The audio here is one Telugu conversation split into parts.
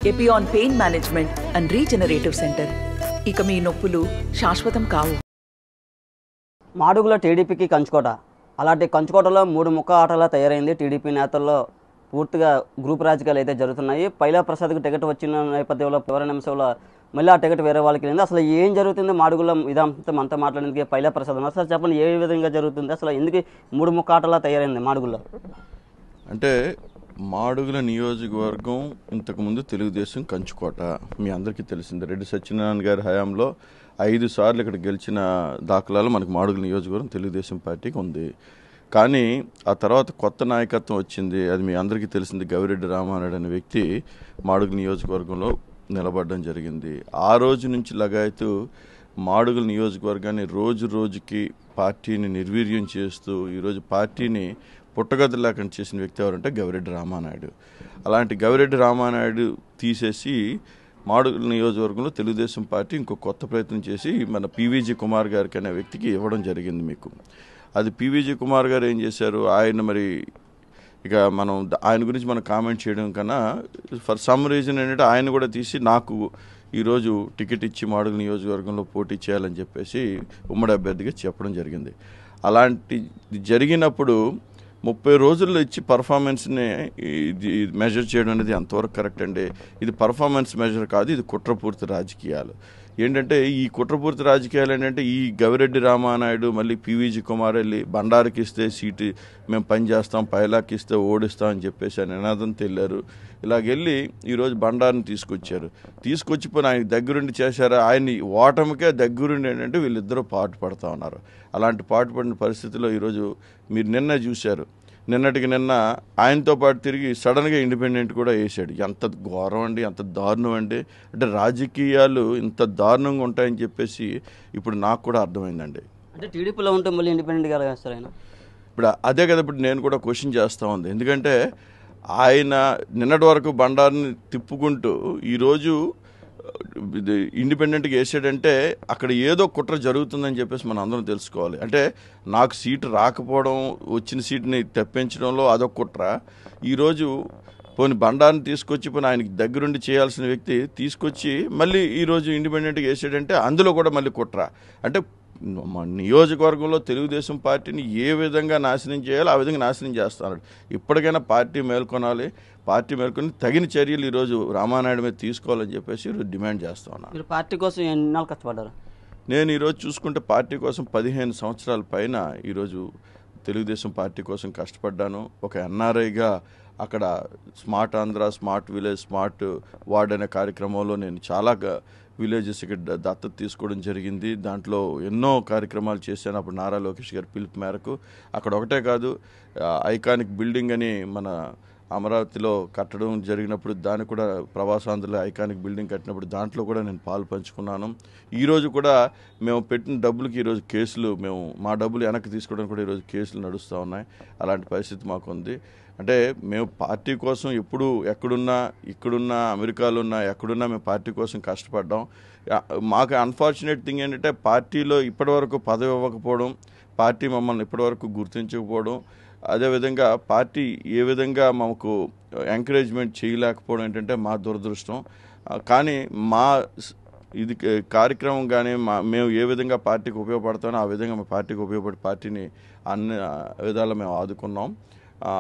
Epione pain management and regenerative centre. ఇక మీ నొప్పులు శాశ్వతం కావు. మాడుగుల టీడీపీకి కంచుకోట. అలాంటి కంచుకోటలో 3 ముక్క ఆటలా తయారైంది. టీడీపీ నేతల్లో పూర్తిగా గ్రూప్ రాజకీయాలు అయితే జరుగుతున్నాయి. పైలా ప్రసాద్కి టికెట్ వచ్చిన నేపథ్యంలో చివరి నిమిషంలో మళ్ళీ ఆ టికెట్ వేరే వాళ్ళకి వెళ్ళింది. అసలు ఏం జరుగుతుంది మాడుగుల ఇదంతా మనతో మాట్లాడేందుకు పైలా ప్రసాద్ ఉన్నారు. అసలు చెప్పండి, ఏ విధంగా జరుగుతుంది, అసలు ఎందుకు 3 ముక్క ఆటలా తయారైంది మాడుగుల్లో? అంటే మాడుగుల నియోజకవర్గం ఇంతకుముందు తెలుగుదేశం కంచుకోట మీ అందరికీ తెలిసింది. రెడ్డి సత్యనారాయణ గారి హయాంలో 5 సార్లు ఇక్కడ గెలిచిన దాఖలాలు మనకు మాడుగుల నియోజకవర్గం తెలుగుదేశం పార్టీకి ఉంది. కానీ ఆ తర్వాత కొత్త నాయకత్వం వచ్చింది. అది మీ అందరికీ తెలిసింది. గవిరెడ్డి రామానాయుడు అనే వ్యక్తి మాడుగుల నియోజకవర్గంలో నిలబడడం జరిగింది. ఆ రోజు నుంచి లగాయతూ మాడుగుల నియోజకవర్గాన్ని రోజు రోజుకి పార్టీని నిర్వీర్యం చేస్తూ ఈరోజు పార్టీని పుట్టగతి లేకుండా చేసిన వ్యక్తి ఎవరంటే గవిరెడ్డి రామానాయుడు. అలాంటి గవిరెడ్డి రామానాయుడు తీసేసి మాడుగుల నియోజకవర్గంలో తెలుగుదేశం పార్టీ ఇంకో కొత్త ప్రయత్నం చేసి మన పీవీజీ కుమార్ గారికి అనే వ్యక్తికి ఇవ్వడం జరిగింది. మీకు అది పీవీజీ కుమార్ గారు ఏం చేశారు, ఆయన మరి ఇక మనం ఆయన గురించి మనం కామెంట్ చేయడం కన్నా ఫర్ సమ్ రీజన్ ఏంటంటే ఆయన కూడా తీసి నాకు ఈరోజు టికెట్ ఇచ్చి మాడుగుల నియోజకవర్గంలో పోటీ చేయాలని చెప్పేసి ఉమ్మడి అభ్యర్థిగా చెప్పడం జరిగింది. అలాంటి జరిగినప్పుడు 30 రోజుల్లో ఇచ్చి పర్ఫార్మెన్స్ని మెజర్ చేయడం అనేది ఎంతవరకు కరెక్ట్ అండి? ఇది పర్ఫార్మెన్స్ మెజర్ కాదు, ఇది కుట్రపూర్తి రాజకీయాలు. ఏంటంటే ఈ కుట్రపూర్తి రాజకీయాలు ఏంటంటే ఈ గవిరెడ్డి రామానాయుడు మళ్ళీ పీవీజీ కుమార్ వెళ్ళి బండారుకి ఇస్తే సీటు మేము పనిచేస్తాం, పైలాకి ఇస్తే ఓడిస్తాం అని చెప్పేసి ఆయన నినాదంతో వెళ్ళారు. ఇలాగెళ్ళి ఈరోజు బండారుని తీసుకొచ్చిపోయి ఆయన దగ్గరుండి చేశారా, ఆయన్ని ఓటమికే దగ్గరుండి ఏంటంటే వీళ్ళిద్దరూ పాటు పడుతూ ఉన్నారు. అలాంటి పాటు పడిన పరిస్థితిలో ఈరోజు మీరు నిన్న చూశారు. నిన్నటికి నిన్న ఆయనతో పాటు తిరిగి సడన్గా ఇండిపెండెంట్ కూడా వేసాడు. ఎంత ఘోరం అండి, ఎంత దారుణం అండి. అంటే రాజకీయాలు ఇంత దారుణంగా ఉంటాయని చెప్పేసి ఇప్పుడు నాకు కూడా అర్థమైందండి. అంటే టీడీపీలో ఉంటే మళ్ళీ ఇండిపెండెంట్గా వేస్తారు ఆయన. ఇప్పుడు అదే కదా ఇప్పుడు నేను కూడా క్వశ్చన్ చేస్తూ ఉంది. ఎందుకంటే ఆయన నిన్నటి వరకు బండారుని తిప్పుకుంటూ ఈరోజు ఇండిపెండెంట్గా వేసాడంటే అక్కడ ఏదో కుట్ర జరుగుతుందని చెప్పేసి మనం అందరం తెలుసుకోవాలి. అంటే నాకు సీటు రాకపోవడం, వచ్చిన సీటుని తెప్పించడంలో అదొక కుట్ర. ఈరోజు పోనీ బండారుని తీసుకొచ్చి పోనీ ఆయనకి దగ్గరుండి చేయాల్సిన వ్యక్తి తీసుకొచ్చి మళ్ళీ ఈరోజు ఇండిపెండెంట్గా వేసాడంటే అందులో కూడా మళ్ళీ కుట్ర. అంటే మా నియోజకవర్గంలో తెలుగుదేశం పార్టీని ఏ విధంగా నాశనం చేయాలో ఆ విధంగా నాశనం చేస్తున్నాడు. ఇప్పటికైనా పార్టీ మేల్కొనాలి. పార్టీ మేల్కొని తగిన చర్యలు ఈరోజు రామానాయుడు మీద తీసుకోవాలని చెప్పేసి ఈరోజు డిమాండ్ చేస్తా ఉన్నాను. మీరు పార్టీ కోసం ఎన్నాళ్ళు కష్టపడ్డారు? నేను ఈరోజు చూసుకుంటే పార్టీ కోసం 15 సంవత్సరాల పైన ఈరోజు తెలుగుదేశం పార్టీ కోసం కష్టపడ్డాను. ఒక ఎన్ఆర్ఐగా అక్కడ smart Andhra, smart village, smart ward అనే కార్యక్రమంలో నేను చాలా విలేజెస్ ఇక్కడ దత్తత తీసుకోవడం జరిగింది. దాంట్లో ఎన్నో కార్యక్రమాలు చేశాను. అప్పుడు నారా లోకేష్ గారి పిలుపు మేరకు అక్కడ ఒకటే కాదు, ఐకానిక్ బిల్డింగ్ అని మన అమరావతిలో కట్టడం జరిగినప్పుడు దానికి కూడా ప్రవాసాంధ్రలో ఐకానిక్ బిల్డింగ్ కట్టినప్పుడు దాంట్లో కూడా నేను పాలు పంచుకున్నాను. ఈరోజు కూడా మేము పెట్టిన డబ్బులకి ఈరోజు కేసులు, మా డబ్బులు వెనక్కి తీసుకోవడానికి కూడా ఈరోజు కేసులు నడుస్తూ ఉన్నాయి. అలాంటి పరిస్థితి మాకు ఉంది. అంటే మేము పార్టీ కోసం ఎప్పుడు ఎక్కడున్నా, ఇక్కడున్నా, అమెరికాలో ఉన్నా, ఎక్కడున్నా మేము పార్టీ కోసం కష్టపడ్డాం. మాకు అన్ఫార్చునేట్ థింగ్ ఏంటంటే పార్టీలో ఇప్పటివరకు పదవి ఇవ్వకపోవడం, పార్టీ మమ్మల్ని ఇప్పటివరకు గుర్తించకపోవడం, అదేవిధంగా పార్టీ ఏ విధంగా మాకు ఎంకరేజ్మెంట్ చేయలేకపోవడం ఏంటంటే మా దురదృష్టం. కానీ మా ఇది కార్యక్రమం కానీ మేము ఏ విధంగా పార్టీకి ఉపయోగపడతామో ఆ విధంగా మా పార్టీకి ఉపయోగపడి పార్టీని అన్ని విధాలా మేము ఆదుకున్నాం.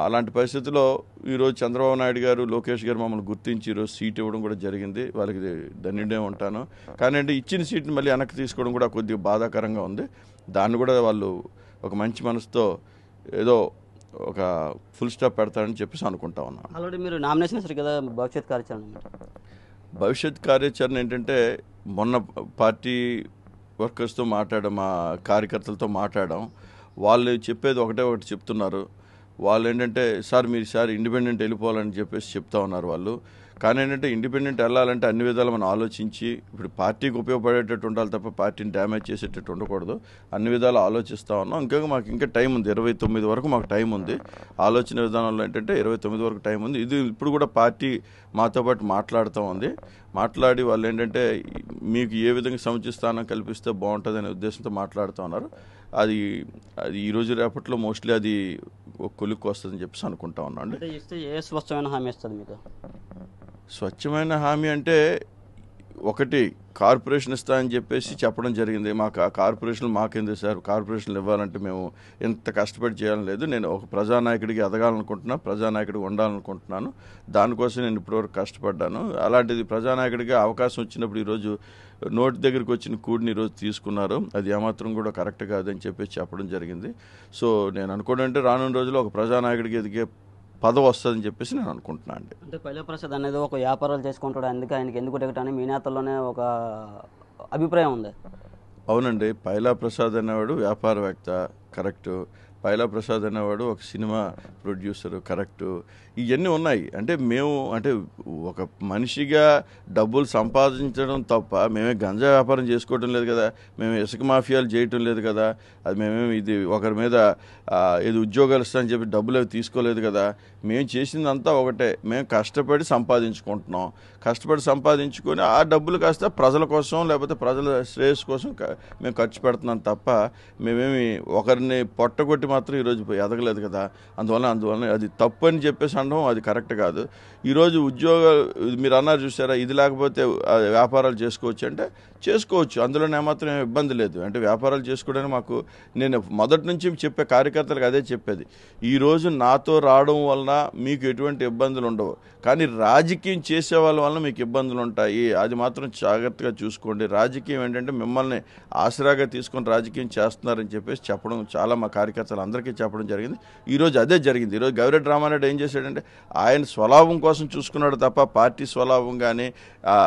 అలాంటి పరిస్థితుల్లో ఈరోజు చంద్రబాబు నాయుడు గారు, లోకేష్ గారు మమ్మల్ని గుర్తించి ఈరోజు సీట్ ఇవ్వడం కూడా జరిగింది. వాళ్ళకి ధన్యుడే ఉంటాను. కానీ అంటే ఇచ్చిన సీట్ని మళ్ళీ వెనక్కి తీసుకోవడం కూడా కొద్దిగా బాధాకరంగా ఉంది. దాన్ని కూడా వాళ్ళు ఒక మంచి మనసుతో ఏదో ఒక ఫుల్ స్టాప్ పెడతారని చెప్పేసి అనుకుంటా ఉన్నాను. ఆల్రెడీ మీరు నామినేషన్ ఇస్తారు కదా, భవిష్యత్ కార్యాచరణ ఏంటంటే మొన్న పార్టీ వర్కర్స్తో మాట్లాడాం, మా కార్యకర్తలతో మాట్లాడాం. వాళ్ళు చెప్పేది ఒకటి చెప్తున్నారు. వాళ్ళు ఏంటంటే సార్ మీరు ఈసారి ఇండిపెండెంట్ వెళ్ళిపోవాలని చెప్పేసి చెప్తా ఉన్నారు వాళ్ళు. కానీ ఏంటంటే ఇండిపెండెంట్ వెళ్ళాలంటే అన్ని విధాలు మనం ఆలోచించి ఇప్పుడు పార్టీకి ఉపయోగపడేటట్టు ఉండాలి తప్ప పార్టీని డ్యామేజ్ చేసేటట్టు ఉండకూడదు. అన్ని విధాలు ఆలోచిస్తూ ఉన్నాం. మాకు ఇంకా టైం ఉంది, 29 వరకు మాకు టైం ఉంది. ఆలోచన విధానంలో ఏంటంటే 29 వరకు టైం ఉంది. ఇది ఇప్పుడు కూడా పార్టీ మాతో పాటు మాట్లాడుతూ ఉంది. మాట్లాడి వాళ్ళు ఏంటంటే మీకు ఏ విధంగా సముచిత స్థానం కల్పిస్తే బాగుంటుంది అనే ఉద్దేశంతో మాట్లాడుతూ ఉన్నారు. అది అది ఈరోజు రేపట్లో మోస్ట్లీ అది ఒక కొలుక్కు వస్తుందని చెప్పేసి అనుకుంటా ఉన్నాను. అంటే ఇస్తే ఏ స్వచ్ఛమైన హామీ ఇస్తుంది మీకు? స్వచ్ఛమైన హామీ అంటే ఒకటి కార్పొరేషన్ ఇస్తా అని చెప్పేసి చెప్పడం జరిగింది. మాకు ఆ కార్పొరేషన్లు మాకెందుకు సార్, కార్పొరేషన్లు ఇవ్వాలంటే మేము ఎంత కష్టపడి చేయాలని లేదు. నేను ఒక ప్రజానాయకుడికి ఎదగాలనుకుంటున్నాను, ప్రజానాయకుడికి ఉండాలనుకుంటున్నాను. దానికోసం నేను ఇప్పటివరకు కష్టపడ్డాను. అలాంటిది ప్రజానాయకుడిగా అవకాశం వచ్చినప్పుడు ఈరోజు నోటి దగ్గరికి వచ్చిన కూడిని ఈరోజు తీసుకున్నారు. అది ఏమాత్రం కూడా కరెక్ట్ కాదని చెప్పేసి చెప్పడం జరిగింది. సో నేను అనుకోవడం అంటే రానున్న రోజుల్లో ఒక ప్రజానాయకుడికి ఎదిగే పదవి వస్తుందని చెప్పేసి నేను అనుకుంటున్నాను అండి. అంటే పైలా ప్రసాద్ అనేది ఒక వ్యాపారాలు చేసుకుంటాడు, అందుకే ఆయనకి ఎందుకు టికెట్ అని మీ నేతల్లోనే ఒక అభిప్రాయం ఉంది. అవునండి, పైలా ప్రసాద్ అనేవాడు వ్యాపారవేత్త, కరెక్టు. పైలా ప్రసాద్ అనేవాడు ఒక సినిమా ప్రొడ్యూసరు, కరెక్టు. ఇవన్నీ ఉన్నాయి. అంటే మేము అంటే ఒక మనిషిగా డబ్బులు సంపాదించడం తప్ప మేమే గంజా వ్యాపారం చేసుకోవటం లేదు కదా, మేము ఇసుక మాఫియాలు చేయటం లేదు కదా, అది మేమేమి ఇది ఒకరి మీద ఏది ఉద్యోగాలు ఇస్తామని చెప్పి డబ్బులు అవి తీసుకోలేదు కదా. మేము చేసిందంతా ఒకటే, మేము కష్టపడి సంపాదించుకుంటున్నాం. కష్టపడి సంపాదించుకొని ఆ డబ్బులు కాస్త ప్రజల కోసం లేకపోతే ప్రజల శ్రేయస్సు కోసం మేము ఖర్చు పెడుతున్నాం తప్ప మేమేమి ఒకరిని పొట్టగొట్టి మాత్రం ఈరోజు ఎదగలేదు కదా. అందువల్ల అది తప్పు అని చెప్పేసి అనడం అది కరెక్ట్ కాదు. ఈరోజు ఉద్యోగాలు మీరు అన్నారు చూసారా, ఇది లేకపోతే వ్యాపారాలు చేసుకోవచ్చు అంటే చేసుకోవచ్చు, అందులో ఏమాత్రం ఇబ్బంది లేదు. అంటే వ్యాపారాలు చేసుకోవడానికి మాకు నేను మొదటి నుంచి చెప్పే కార్యకర్తలకు అదే చెప్పేది, ఈరోజు నాతో రావడం వలన మీకు ఎటువంటి ఇబ్బందులు ఉండవు, కానీ రాజకీయం చేసే వాళ్ళ వలన మీకు ఇబ్బందులు ఉంటాయి. అది మాత్రం జాగ్రత్తగా చూసుకోండి. రాజకీయం ఏంటంటే మిమ్మల్ని ఆసరాగా తీసుకొని రాజకీయం చేస్తున్నారని చెప్పేసి చెప్పడం చాలా మా కార్యకర్తలు అందరికీ చెప్పడం జరిగింది. ఈరోజు అదే జరిగింది. ఈరోజు గవిరెడ్డి రామారెడ్డి ఏం చేశాడంటే ఆయన స్వలాభం కోసం చూసుకున్నాడు తప్ప పార్టీ స్వలాభం కానీ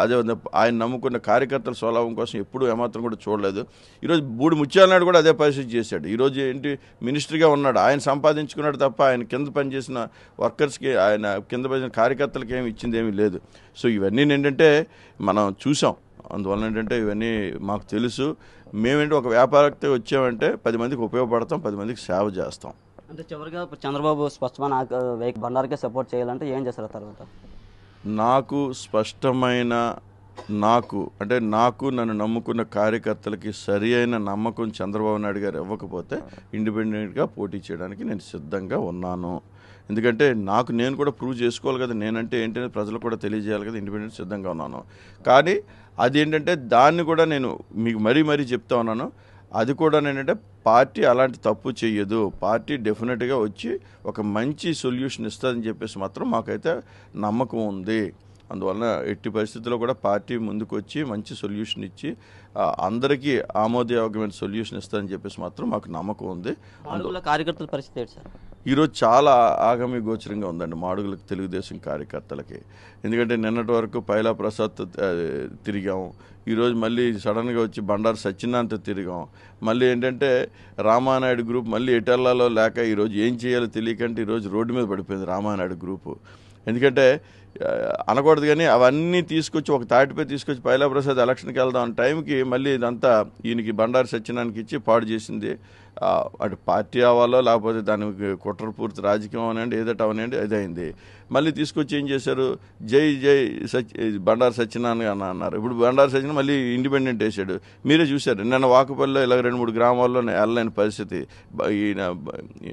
అదే ఆయన నమ్ముకున్న కార్యకర్తల స్వలాభం కోసం ఎప్పుడూ ఏమాత్రం కూడా చూడలేదు. ఈరోజు బూడి ముత్యాలనాయుడు కూడా అదే పరిస్థితి చేశాడు. ఈరోజు ఏంటి మినిస్టర్గా ఉన్నాడు, ఆయన సంపాదించుకున్నాడు తప్ప ఆయన కింద పనిచేసిన వర్కర్స్కి, ఆయన కింద పనిచేసిన కార్యకర్తలకి ఏమి ఇచ్చింది ఏమీ లేదు. సో ఇవన్నీ ఏంటంటే మనం చూసాం. అందువల్ల ఏంటంటే ఇవన్నీ మాకు తెలుసు. మేమేంటి ఒక వ్యాపారத்தை వచ్చామంటే 10 మందికి ఉపయోగపడతాం, 10 మందికి సేవ చేస్తాం. అంటే చివరిగా చంద్రబాబు స్పష్టమైన బండారుకే సపోర్ట్ చేయాలంటే ఏం చేస్తారు తర్వాత? నాకు స్పష్టమైన నాకు నన్ను నమ్ముకున్న కార్యకర్తలకి సరి అయిన నమ్మకం చంద్రబాబు నాయుడు గారు ఇవ్వకపోతే ఇండిపెండెంట్గా పోటీ చేయడానికి నేను సిద్ధంగా ఉన్నాను. ఎందుకంటే నేను కూడా ప్రూవ్ చేసుకోవాలి కదా, నేనంటే ఏంటంటే ప్రజలకు కూడా తెలియజేయాలి కదా, ఇండిపెండెంట్ సిద్ధంగా ఉన్నాను. కానీ అదేంటంటే దాన్ని కూడా నేను మీకు మరీ చెప్తా ఉన్నాను, అది కూడా ఏంటంటే పార్టీ అలాంటి తప్పు చెయ్యదు. పార్టీ డెఫినెట్గా వచ్చి ఒక మంచి సొల్యూషన్ ఇస్తుందని చెప్పేసి మాత్రం మాకైతే నమ్మకం ఉంది. అందువలన ఎట్టి పరిస్థితుల్లో కూడా పార్టీ ముందుకు వచ్చి మంచి సొల్యూషన్ ఇచ్చి అందరికీ ఆమోదయోగ్యమైన సొల్యూషన్ ఇస్తుందని చెప్పేసి మాత్రం మాకు నమ్మకం ఉంది. అందువల్ల కార్యకర్తల పరిస్థితి ఏంటి సార్? ఈరోజు చాలా ఆగమి గోచరంగా ఉందండి మాడుగులకు, తెలుగుదేశం కార్యకర్తలకి. ఎందుకంటే నిన్నటి వరకు పైలా ప్రసాద్ తిరిగాం, ఈరోజు మళ్ళీ సడన్గా వచ్చి బండారు సత్యనారాయణతో తిరిగాం. మళ్ళీ ఏంటంటే రామానాయుడు గ్రూప్ మళ్ళీ ఎటెల్లాలో లేక ఈరోజు ఏం చేయాలో తెలియకంటే ఈరోజు రోడ్డు మీద పడిపోయింది రామానాయుడు గ్రూపు. ఎందుకంటే అనకూడదు కానీ అవన్నీ తీసుకొచ్చి ఒక తాటిపై తీసుకొచ్చి పైలా ప్రసాద్ ఎలక్షన్కి వెళ్దాం అన్న టైంకి మళ్ళీ ఇదంతా ఈయనకి బండారు సత్యనారాయణకి ఇచ్చి పాడు చేసింది. అటు పార్టీ అవ్వాలో లేకపోతే దానికి కుట్రపూర్తి రాజకీయం అవనండి, ఏదట అవనండి, అదైంది. మళ్ళీ తీసుకొచ్చి ఏం చేశారు, జై బండారు సత్యనారాయణ అన్నారు. ఇప్పుడు బండారు సత్యనారాయణ మళ్ళీ ఇండిపెండెంట్ వేసాడు. మీరే చూశారు నిన్న వాకపల్లిలో ఇలా 2-3 గ్రామాల్లో వెళ్ళలేని పరిస్థితి. ఈయన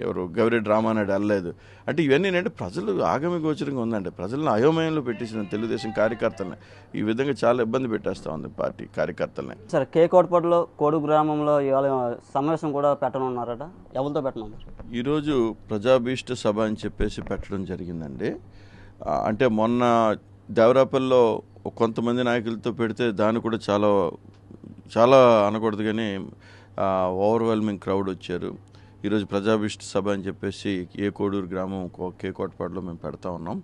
ఎవరు గవిరెడ్డి రామానాయుడు వెళ్ళలేదు. అంటే ఇవన్నీ ఏంటంటే ప్రజలు ఆగమి గోచరంగా ఉందండి. ప్రజలను అయోమయంలో పెట్టేసిన తెలుగుదేశం కార్యకర్తలని ఈ విధంగా చాలా ఇబ్బంది పెట్టేస్తూ ఉంది పార్టీ కార్యకర్తలని. సార్ కోటపాడులో కోడు గ్రామంలో ఇవాళ సమావేశం కూడా పెట్టనున్నారట, ఎవరితో పెట్టనున్నారు? ఈరోజు ప్రజాభీష్ట సభ అని చెప్పేసి పెట్టడం జరిగిందండి. అంటే మొన్న దేవరాపల్లిలో కొంతమంది నాయకులతో పెడితే దాన్ని కూడా చాలా అనకూడదు కానీ ఓవర్వెల్మింగ్ క్రౌడ్ వచ్చారు. ఈరోజు ప్రజాభీష్ట సభ అని చెప్పేసి కోడూరు గ్రామం కోటపాడులో మేము పెడతా ఉన్నాం.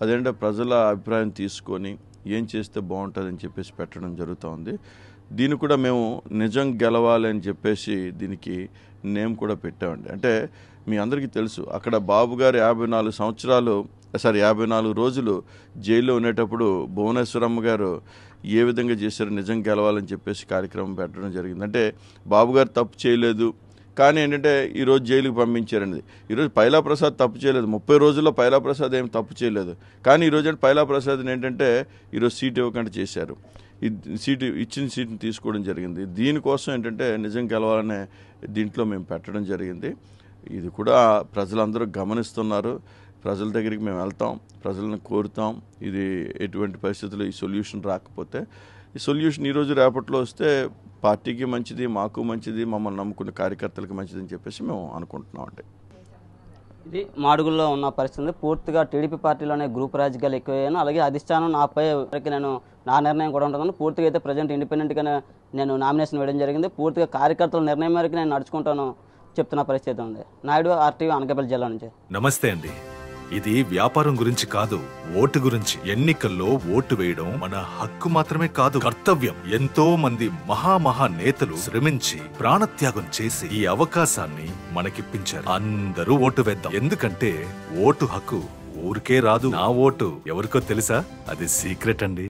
అదేంటే ప్రజల అభిప్రాయం తీసుకొని ఏం చేస్తే బాగుంటుందని చెప్పేసి పెట్టడం జరుగుతూ ఉంది. దీన్ని కూడా మేము నిజం గెలవాలి అని చెప్పేసి దీనికి నేమ్ కూడా పెట్టామండి. అంటే మీ అందరికీ తెలుసు అక్కడ బాబు గారు 54 రోజులు జైల్లో ఉండేటప్పుడు భువనేశ్వరమ్మ గారు ఏ విధంగా చేశారు నిజం గెలవాలని చెప్పేసి కార్యక్రమం పెట్టడం జరిగింది. అంటే బాబు గారు తప్పు చేయలేదు కానీ ఏంటంటే ఈరోజు జైలుకి పంపించారండి. ఈరోజు పైలా ప్రసాద్ తప్పు చేయలేదు, 30 రోజుల్లో పైలా ప్రసాద్ ఏం తప్పు చేయలేదు. కానీ ఈరోజు అంటే పైలా ప్రసాద్ ఏంటంటే ఈరోజు సీట్ ఇవ్వకుండా చేశారు. ఇచ్చిన సీట్ని తీసుకోవడం జరిగింది. దీనికోసం ఏంటంటే నిజం గెలవాలనే దీంట్లో మేము పెట్టడం జరిగింది. ఇది కూడా ప్రజలందరూ గమనిస్తున్నారు. ప్రజల దగ్గరికి మేము వెళ్తాం, ప్రజలను కోరుతాం. ఇది ఎటువంటి పరిస్థితుల్లో ఈ సొల్యూషన్ రాకపోతే, ఈ సొల్యూషన్ ఈరోజు రేపట్లో వస్తే పార్టీకి మంచిది, మాకు మంచిది, మమ్మల్ని నమ్ముకున్న కార్యకర్తలకు మంచిది అని చెప్పేసి మేము అనుకుంటున్నాం అండి. ఇది మాడుగుల్లో ఉన్న పరిస్థితి. పూర్తిగా టీడీపీ పార్టీలోనే గ్రూప్ రాజకీయాలు ఎక్కువయ్యాను. అలాగే అధిష్టానం నాపై నేను నా నిర్ణయం కూడా ఉంటుందని పూర్తిగా అయితే ప్రజెంట్ ఇండిపెండెంట్గానే నేను నామినేషన్ వేయడం జరిగింది. పూర్తిగా కార్యకర్తల నిర్ణయం మేరకు నేను నడుచుకుంటాను చెప్తున్న పరిస్థితి ఉంది. నాయుడు, RTV, అనకాపల్లి జిల్లా నుంచి. నమస్తే అండి. ఇది వ్యాపారం గురించి కాదు, ఓటు గురించి. ఎన్నికల్లో ఓటు వేయడం మన హక్కు మాత్రమే కాదు, కర్తవ్యం. ఎంతో మంది మహా నేతలు శ్రమించి ప్రాణత్యాగం చేసి ఈ అవకాశాన్ని మనకిప్పించారు. అందరూ ఓటు వేద్దాం. ఎందుకంటే ఓటు హక్కు ఊరికే రాదు. నా ఓటు ఎవరికో తెలుసా? అది సీక్రెట్ అండి.